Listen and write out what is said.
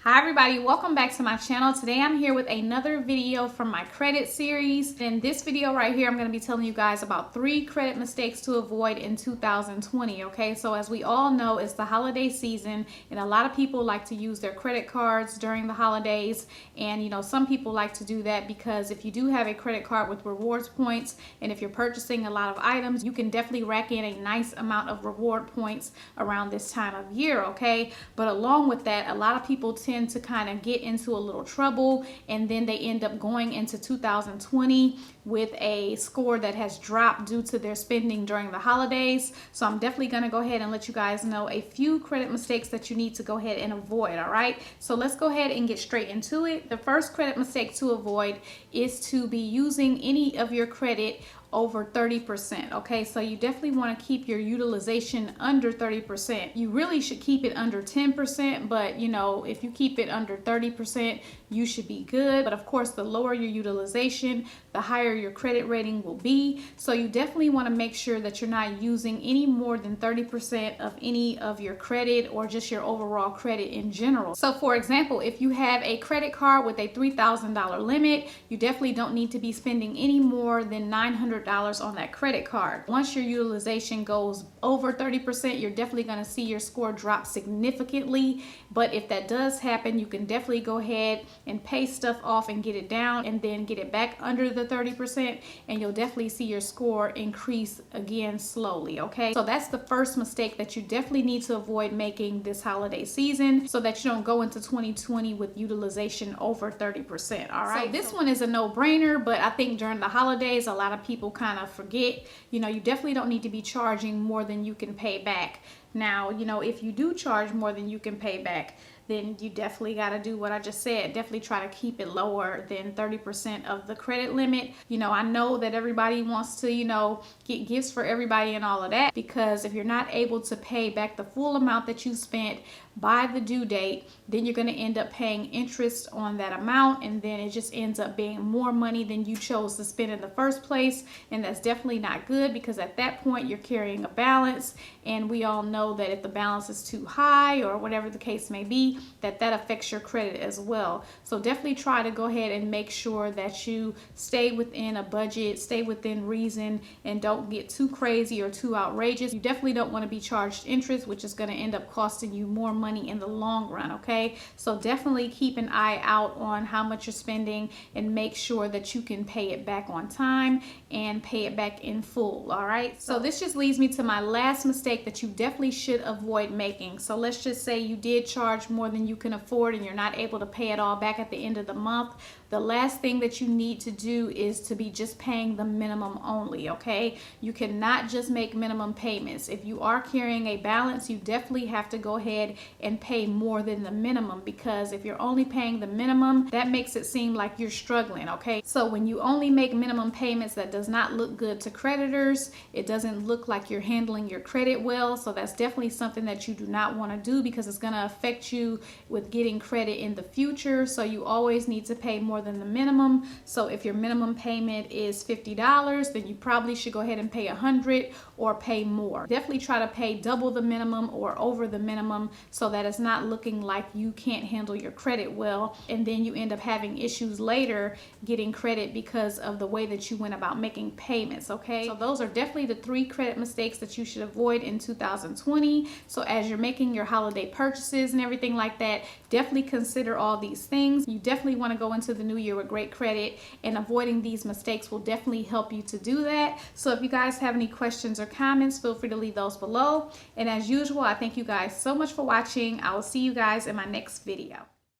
Hi everybody, welcome back to my channel. Today I'm here with another video from my credit series. In this video right here, I'm going to be telling you guys about 3 credit mistakes to avoid in 2020. Okay, so as we all know, it's the holiday season and a lot of people like to use their credit cards during the holidays. And you know, some people like to do that because if you do have a credit card with rewards points and if you're purchasing a lot of items, you can definitely rack in a nice amount of reward points around this time of year. Okay, but along with that, a lot of people tend to kind of get into a little trouble and then they end up going into 2020 with a score that has dropped due to their spending during the holidays. So I'm definitely going to go ahead and let you guys know a few credit mistakes that you need to go ahead and avoid. All right, so let's go ahead and get straight into it. The first credit mistake to avoid is to be using any of your credit over 30%. Okay, so you definitely want to keep your utilization under 30%. You really should keep it under 10%, but you know, if you keep it under 30%, you should be good. But of course, the lower your utilization, the higher your credit rating will be. So you definitely want to make sure that you're not using any more than 30% of any of your credit or just your overall credit in general. So for example, if you have a credit card with a $3,000 limit, you definitely don't need to be spending any more than $900 on that credit card. Once your utilization goes over 30%, you're definitely going to see your score drop significantly. But if that does happen, you can definitely go ahead and pay stuff off and get it down and then get it back under the 30%, and you'll definitely see your score increase again slowly. Okay, so that's the first mistake that you definitely need to avoid making this holiday season so that you don't go into 2020 with utilization over 30%. All right, so this one is a no-brainer, but I think during the holidays a lot of people kind of forget, you know, you definitely don't need to be charging more than you can pay back. Now, you know, if you do charge more than you can pay back, then you definitely got to do what I just said. Definitely try to keep it lower than 30% of the credit limit. You know, I know that everybody wants to, you know, get gifts for everybody and all of that, because if you're not able to pay back the full amount that you spent by the due date, then you're going to end up paying interest on that amount, and then it just ends up being more money than you chose to spend in the first place. And that's definitely not good, because at that point you're carrying a balance, and we all know that if the balance is too high or whatever the case may be, that affects your credit as well. So definitely try to go ahead and make sure that you stay within a budget, stay within reason, and don't get too crazy or too outrageous. You definitely don't want to be charged interest, which is going to end up costing you more money in the long run. Okay, so definitely keep an eye out on how much you're spending and make sure that you can pay it back on time and pay it back in full. All right, so this just leads me to my last mistake that you definitely should avoid making. So let's just say you did charge more than you can afford and you're not able to pay it all back at the end of the month. The last thing that you need to do is to be just paying the minimum only. Okay, you cannot just make minimum payments. If you are carrying a balance, you definitely have to go ahead and pay more than the minimum, because if you're only paying the minimum, that makes it seem like you're struggling. Okay, so when you only make minimum payments, that does not look good to creditors. It doesn't look like you're handling your credit well. So that's definitely something that you do not want to do, because it's going to affect you with getting credit in the future. So you always need to pay more than the minimum. So if your minimum payment is $50, then you probably should go ahead and pay $100 or pay more. Definitely try to pay double the minimum or over the minimum, so that it's not looking like you can't handle your credit well, and then you end up having issues later getting credit because of the way that you went about making payments. Okay, so those are definitely the 3 credit mistakes that you should avoid in 2020. So as you're making your holiday purchases and everything like that, definitely consider all these things. You definitely want to go into the new year with great credit, and avoiding these mistakes will definitely help you to do that. So if you guys have any questions or comments, feel free to leave those below. And as usual, I thank you guys so much for watching. I will see you guys in my next video.